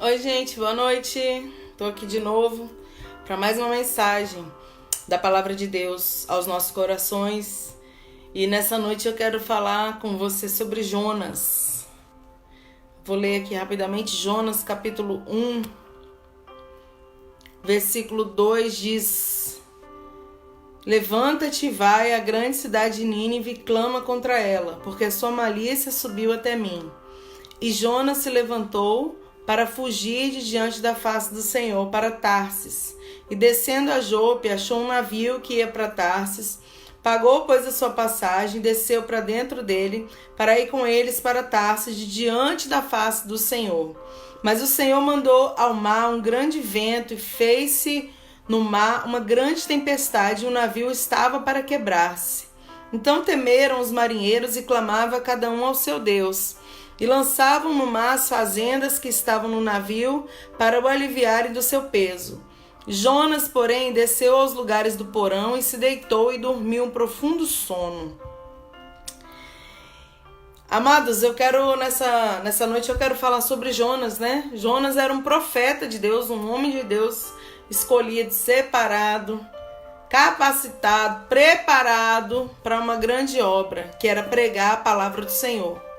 Oi, gente, boa noite. Tô aqui de novo para mais uma mensagem da Palavra de Deus aos nossos corações. E nessa noite eu quero falar com você sobre Jonas. Vou ler aqui rapidamente Jonas capítulo 1, versículo 2 diz: Levanta-te e vai à grande cidade de Nínive e clama contra ela, porque a sua malícia subiu até mim. E Jonas se levantou para fugir de diante da face do Senhor para Tarsis. E descendo a Jope, achou um navio que ia para Tarsis. Pagou, pois, a sua passagem, desceu para dentro dele, para ir com eles para Tarsis, de diante da face do Senhor. Mas o Senhor mandou ao mar um grande vento, e fez-se no mar uma grande tempestade, e o navio estava para quebrar-se. Então temeram os marinheiros e clamavam cada um ao seu Deus. E lançavam no mar as fazendas que estavam no navio para o aliviarem do seu peso. Jonas, porém, desceu aos lugares do porão e se deitou e dormiu um profundo sono. Amados, eu quero nessa noite eu quero falar sobre Jonas, né? Jonas era um profeta de Deus, um homem de Deus, escolhido, separado, capacitado, preparado para uma grande obra, que era pregar a palavra do Senhor.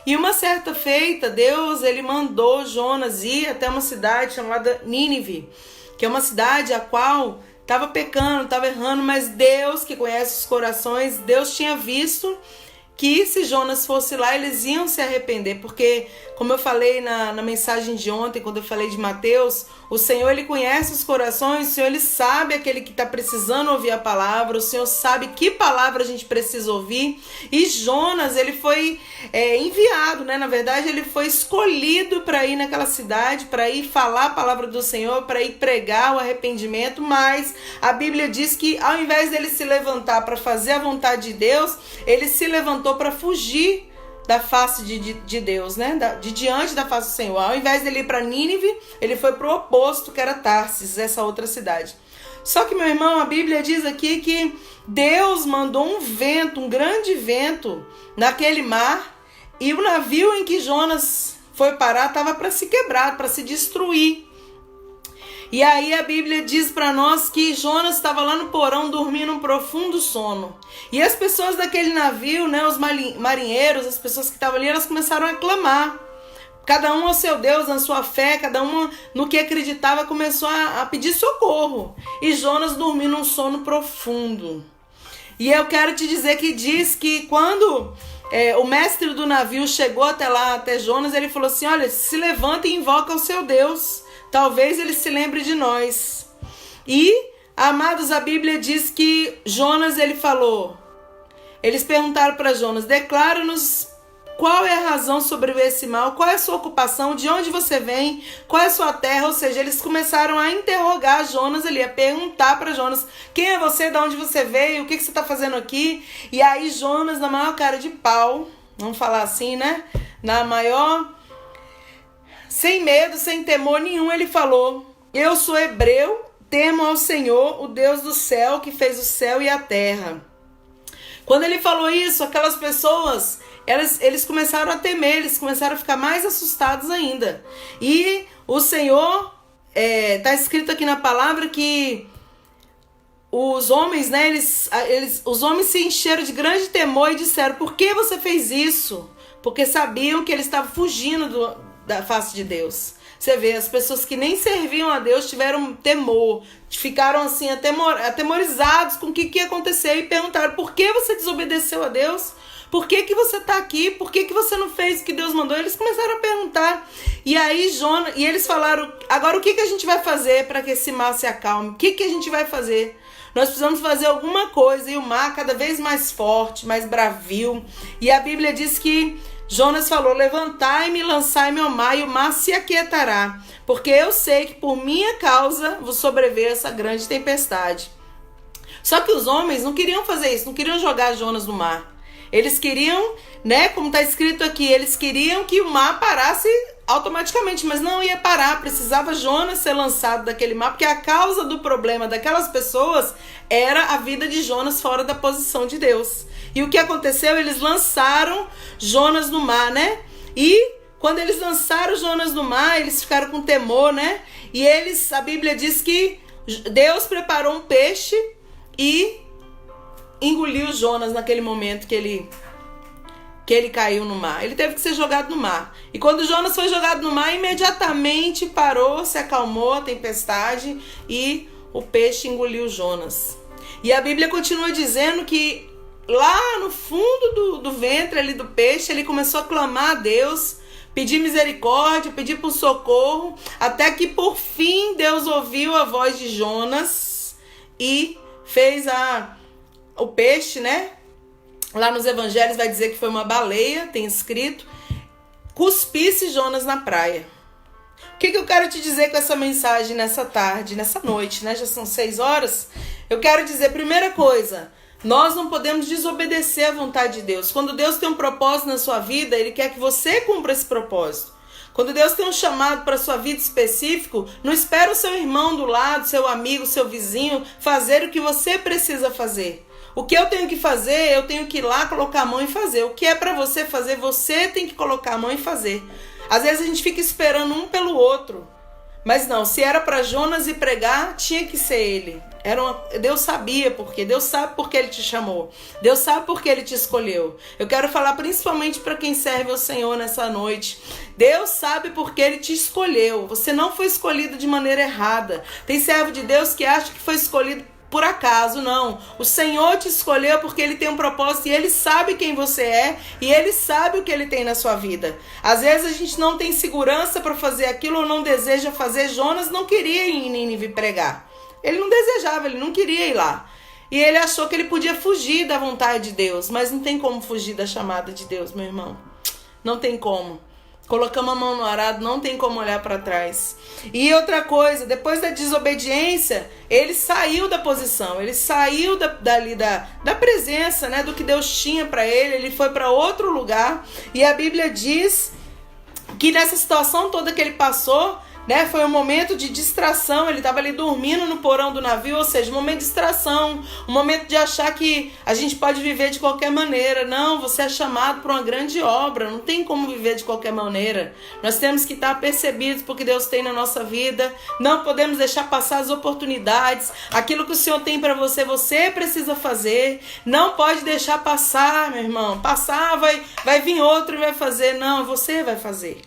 E uma certa feita, Deus ele mandou Jonas ir até uma cidade chamada Nínive, que é uma cidade a qual estava pecando, estava errando, mas Deus, que conhece os corações, Deus tinha visto que se Jonas fosse lá, eles iam se arrepender, porque, como eu falei na mensagem de ontem, quando eu falei de Mateus, o Senhor, ele conhece os corações, o Senhor, ele sabe aquele que está precisando ouvir a palavra, o Senhor sabe que palavra a gente precisa ouvir, e Jonas, ele foi enviado, né? Na verdade, ele foi escolhido para ir naquela cidade, para ir falar a palavra do Senhor, para ir pregar o arrependimento, mas a Bíblia diz que ao invés dele se levantar para fazer a vontade de Deus, ele se levantou para fugir da face de Deus, né? De diante da face do Senhor. Ao invés dele ir para Nínive, ele foi para o oposto, que era Tarsis, essa outra cidade. Só que, meu irmão, a Bíblia diz aqui que Deus mandou um vento, um grande vento naquele mar, e o navio em que Jonas foi parar estava para se quebrar, para se destruir. E aí a Bíblia diz para nós que Jonas estava lá no porão dormindo um profundo sono. E as pessoas daquele navio, né, os marinheiros, as pessoas que estavam ali, elas começaram a clamar. Cada um ao seu Deus, na sua fé, cada um no que acreditava, começou a pedir socorro. E Jonas dormiu num sono profundo. E eu quero te dizer que diz que quando o mestre do navio chegou até lá, até Jonas, ele falou assim: olha, se levanta e invoca o seu Deus. Talvez ele se lembre de nós. E, amados, a Bíblia diz que Jonas, ele falou. Eles perguntaram para Jonas: declara-nos qual é a razão sobre esse mal, qual é a sua ocupação, de onde você vem, qual é a sua terra. Ou seja, eles começaram a interrogar Jonas ali, a perguntar para Jonas: quem é você, de onde você veio, o que você está fazendo aqui? E aí Jonas, na maior cara de pau, vamos falar assim, né? Na maior... sem medo, sem temor nenhum, ele falou: eu sou hebreu, temo ao Senhor, o Deus do céu, que fez o céu e a terra. Quando ele falou isso, aquelas pessoas, eles começaram a temer, eles começaram a ficar mais assustados ainda. E o Senhor, está escrito aqui na palavra que os homens, né, os homens se encheram de grande temor e disseram: por que você fez isso? Porque sabiam que ele estava fugindo da face de Deus. Você vê, as pessoas que nem serviam a Deus tiveram temor, ficaram assim atemorizados com o que ia acontecer e perguntaram: por que você desobedeceu a Deus? Por que você está aqui? Por que você não fez o que Deus mandou? Eles começaram a perguntar. E aí e eles falaram: agora o que a gente vai fazer para que esse mar se acalme? O que a gente vai fazer? Nós precisamos fazer alguma coisa. E o mar cada vez mais forte, mais bravio. E a Bíblia diz que Jonas falou: levantai-me e lançai-me ao mar, e o mar se aquietará, porque eu sei que por minha causa vos sobreveio essa grande tempestade. Só que os homens não queriam fazer isso, não queriam jogar Jonas no mar. Eles queriam, né, como está escrito aqui, eles queriam que o mar parasse automaticamente, mas não ia parar, precisava Jonas ser lançado daquele mar, porque a causa do problema daquelas pessoas era a vida de Jonas fora da posição de Deus. E o que aconteceu? Eles lançaram Jonas no mar, né? E quando eles lançaram Jonas no mar, eles ficaram com temor, né? E a Bíblia diz que Deus preparou um peixe e engoliu Jonas naquele momento que ele caiu no mar. Ele teve que ser jogado no mar. E quando Jonas foi jogado no mar, imediatamente parou, se acalmou a tempestade e o peixe engoliu Jonas. E a Bíblia continua dizendo que lá no fundo do ventre ali do peixe, ele começou a clamar a Deus, pedir misericórdia, pedir por socorro, até que por fim Deus ouviu a voz de Jonas e fez o peixe, né? Lá nos evangelhos vai dizer que foi uma baleia, tem escrito, cuspisse Jonas na praia. O que eu quero te dizer com essa mensagem nessa tarde, nessa noite, né? Já são 6 horas. Eu quero dizer, primeira coisa, nós não podemos desobedecer à vontade de Deus. Quando Deus tem um propósito na sua vida, Ele quer que você cumpra esse propósito. Quando Deus tem um chamado para a sua vida específico, não espera o seu irmão do lado, seu amigo, seu vizinho, fazer o que você precisa fazer. O que eu tenho que fazer, eu tenho que ir lá colocar a mão e fazer. O que é para você fazer, você tem que colocar a mão e fazer. Às vezes a gente fica esperando um pelo outro. Mas não, se era para Jonas ir pregar, tinha que ser ele. Deus sabia por quê. Deus sabe por que Ele te chamou. Deus sabe por que Ele te escolheu. Eu quero falar principalmente para quem serve ao Senhor nessa noite. Deus sabe por que Ele te escolheu. Você não foi escolhido de maneira errada. Tem servo de Deus que acha que foi escolhido por acaso, não. O Senhor te escolheu porque Ele tem um propósito e Ele sabe quem você é e Ele sabe o que Ele tem na sua vida. Às vezes a gente não tem segurança para fazer aquilo ou não deseja fazer. Jonas não queria ir em Nínive pregar. Ele não desejava, ele não queria ir lá. E ele achou que ele podia fugir da vontade de Deus. Mas não tem como fugir da chamada de Deus, meu irmão. Não tem como. Colocamos a mão no arado, não tem como olhar para trás. E outra coisa, depois da desobediência, ele saiu da posição, ele saiu da presença, né, do que Deus tinha para ele. Ele foi para outro lugar. E a Bíblia diz que nessa situação toda que ele passou, né, foi um momento de distração. Ele estava ali dormindo no porão do navio, ou seja, um momento de distração, um momento de achar que a gente pode viver de qualquer maneira. Não, você é chamado para uma grande obra, não tem como viver de qualquer maneira. Nós temos que estar percebidos por que Deus tem na nossa vida, não podemos deixar passar as oportunidades, aquilo que o Senhor tem para você, você precisa fazer, não pode deixar passar, meu irmão. Passar, vai vir outro e vai fazer, não, você vai fazer.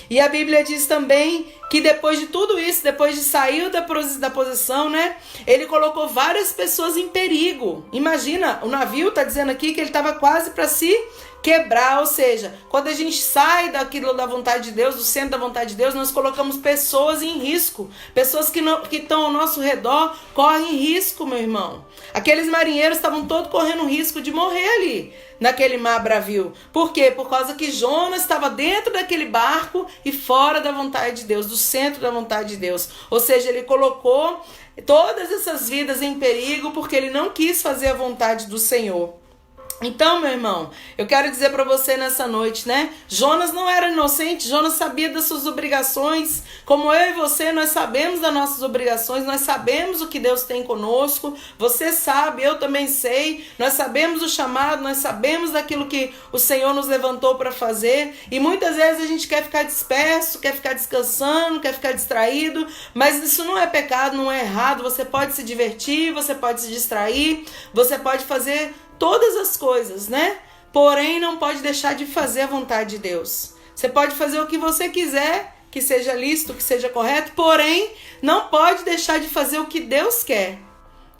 E a Bíblia diz também que depois de tudo isso, depois de sair da posição, né, ele colocou várias pessoas em perigo. Imagina, o navio está dizendo aqui que ele estava quase para se quebrar, ou seja, quando a gente sai daquilo da vontade de Deus, do centro da vontade de Deus, nós colocamos pessoas em risco. Pessoas que estão ao nosso redor correm risco, meu irmão. Aqueles marinheiros estavam todos correndo risco de morrer ali, naquele mar bravio. Por quê? Por causa que Jonas estava dentro daquele barco e fora da vontade de Deus, do centro da vontade de Deus. Ou seja, ele colocou todas essas vidas em perigo porque ele não quis fazer a vontade do Senhor. Então, meu irmão, eu quero dizer para você nessa noite, né? Jonas não era inocente, Jonas sabia das suas obrigações. Como eu e você, nós sabemos das nossas obrigações, nós sabemos o que Deus tem conosco. Você sabe, eu também sei. Nós sabemos o chamado, nós sabemos daquilo que o Senhor nos levantou para fazer. E muitas vezes a gente quer ficar disperso, quer ficar descansando, quer ficar distraído. Mas isso não é pecado, não é errado. Você pode se divertir, você pode se distrair, você pode fazer todas as coisas, né? Porém, não pode deixar de fazer a vontade de Deus. Você pode fazer o que você quiser, que seja lícito, que seja correto, porém, não pode deixar de fazer o que Deus quer.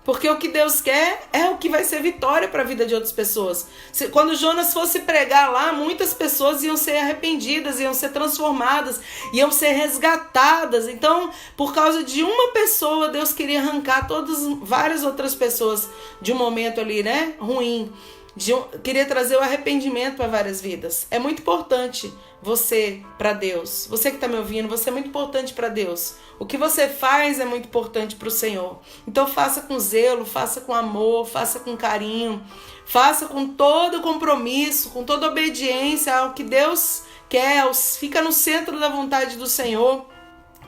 Porque o que Deus quer é o que vai ser vitória para a vida de outras pessoas. Quando Jonas fosse pregar lá, muitas pessoas iam ser arrependidas, iam ser transformadas, iam ser resgatadas. Então, por causa de uma pessoa, Deus queria arrancar várias outras pessoas de um momento ali, né, ruim. Queria trazer o arrependimento para várias vidas. É muito importante você para Deus. Você que está me ouvindo, você é muito importante para Deus. O que você faz é muito importante para o Senhor. Então faça com zelo, faça com amor, faça com carinho, faça com todo compromisso, com toda obediência ao que Deus quer. Fica no centro da vontade do Senhor.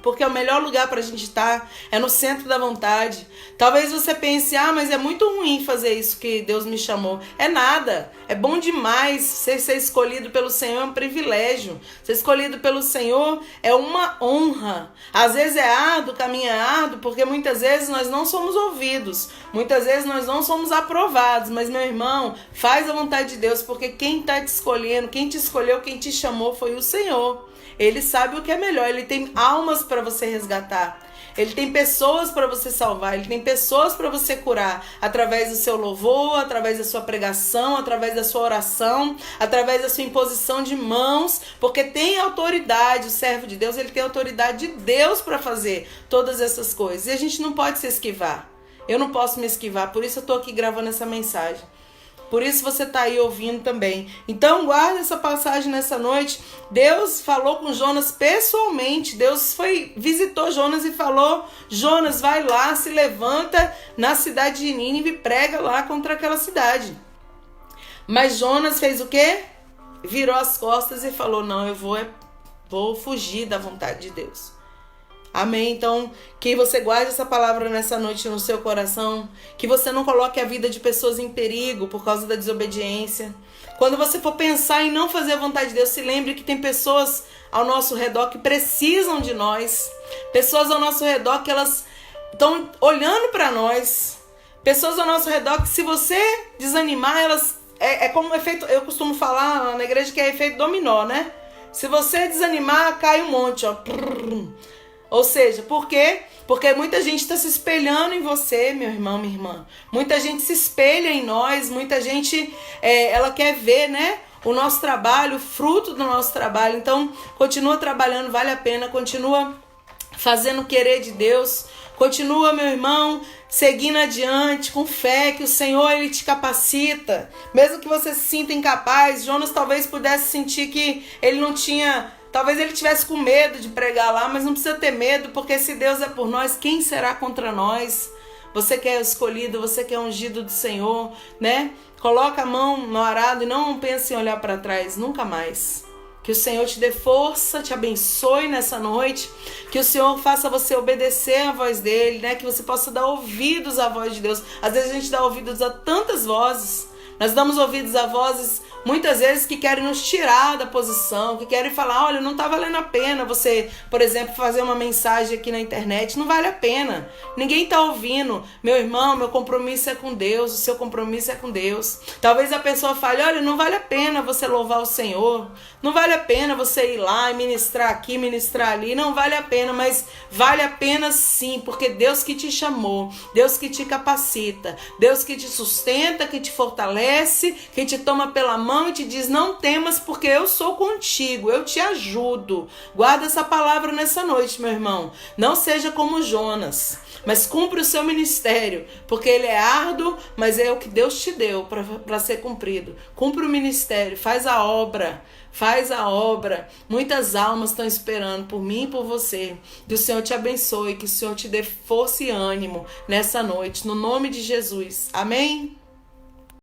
porque é o melhor lugar para a gente estar, é no centro da vontade. Talvez você pense, mas é muito ruim fazer isso que Deus me chamou. É nada, é bom demais. Ser escolhido pelo Senhor é um privilégio. Ser escolhido pelo Senhor é uma honra. Às vezes é árduo, caminho é árduo, porque muitas vezes nós não somos ouvidos, muitas vezes nós não somos aprovados. Mas, meu irmão, faz a vontade de Deus, porque quem está te escolhendo, quem te escolheu, quem te chamou foi o Senhor. Ele sabe o que é melhor, ele tem almas para você resgatar. Ele tem pessoas para você salvar, ele tem pessoas para você curar, através do seu louvor, através da sua pregação, através da sua oração, através da sua imposição de mãos, porque tem autoridade, o servo de Deus, ele tem autoridade de Deus para fazer todas essas coisas. E a gente não pode se esquivar. Eu não posso me esquivar, por isso eu estou aqui gravando essa mensagem. Por isso você está aí ouvindo também. Então guarda essa passagem nessa noite. Deus falou com Jonas pessoalmente. Deus visitou Jonas e falou: Jonas, vai lá, se levanta na cidade de Nínive e prega lá contra aquela cidade. Mas Jonas fez o quê? Virou as costas e falou: não, eu vou fugir da vontade de Deus. Amém? Então, que você guarde essa palavra nessa noite no seu coração, que você não coloque a vida de pessoas em perigo por causa da desobediência. Quando você for pensar em não fazer a vontade de Deus, se lembre que tem pessoas ao nosso redor que precisam de nós, pessoas ao nosso redor que elas estão olhando para nós, pessoas ao nosso redor que, se você desanimar, elas é como efeito, eu costumo falar na igreja que é efeito dominó, né? Se você desanimar, cai um monte, ó. Ou seja, por quê? Porque muita gente está se espelhando em você, meu irmão, minha irmã. Muita gente se espelha em nós, muita gente ela quer ver, né, o nosso trabalho, o fruto do nosso trabalho. Então, continua trabalhando, vale a pena, continua fazendo o querer de Deus, continua, meu irmão, seguindo adiante, com fé, que o Senhor, ele te capacita. Mesmo que você se sinta incapaz, Jonas talvez pudesse sentir que ele não tinha... Talvez ele tivesse com medo de pregar lá, mas não precisa ter medo, porque se Deus é por nós, quem será contra nós? Você que é escolhido, você que é ungido do Senhor, né? Coloca a mão no arado e não pense em olhar para trás, nunca mais. Que o Senhor te dê força, te abençoe nessa noite, que o Senhor faça você obedecer a voz dele, né? Que você possa dar ouvidos à voz de Deus. Às vezes a gente dá ouvidos a tantas vozes, nós damos ouvidos a vozes muitas vezes que querem nos tirar da posição, que querem falar: olha, não está valendo a pena você, por exemplo, fazer uma mensagem aqui na internet, não vale a pena, ninguém está ouvindo. Meu irmão, meu compromisso é com Deus, o seu compromisso é com Deus. Talvez a pessoa fale: olha, não vale a pena você louvar o Senhor, não vale a pena você ir lá e ministrar aqui, ministrar ali, não vale a pena. Mas vale a pena sim, porque Deus que te chamou, Deus que te capacita, Deus que te sustenta, que te fortalece, que te toma pela mão e te diz: não temas, porque eu sou contigo, eu te ajudo. Guarda essa palavra nessa noite, meu irmão. Não seja como Jonas, mas cumpre o seu ministério, porque ele é árduo, mas é o que Deus te deu para ser cumprido. Cumpre o ministério, faz a obra. Faz a obra. Muitas almas estão esperando por mim e por você. Que o Senhor te abençoe, que o Senhor te dê força e ânimo nessa noite, no nome de Jesus. Amém?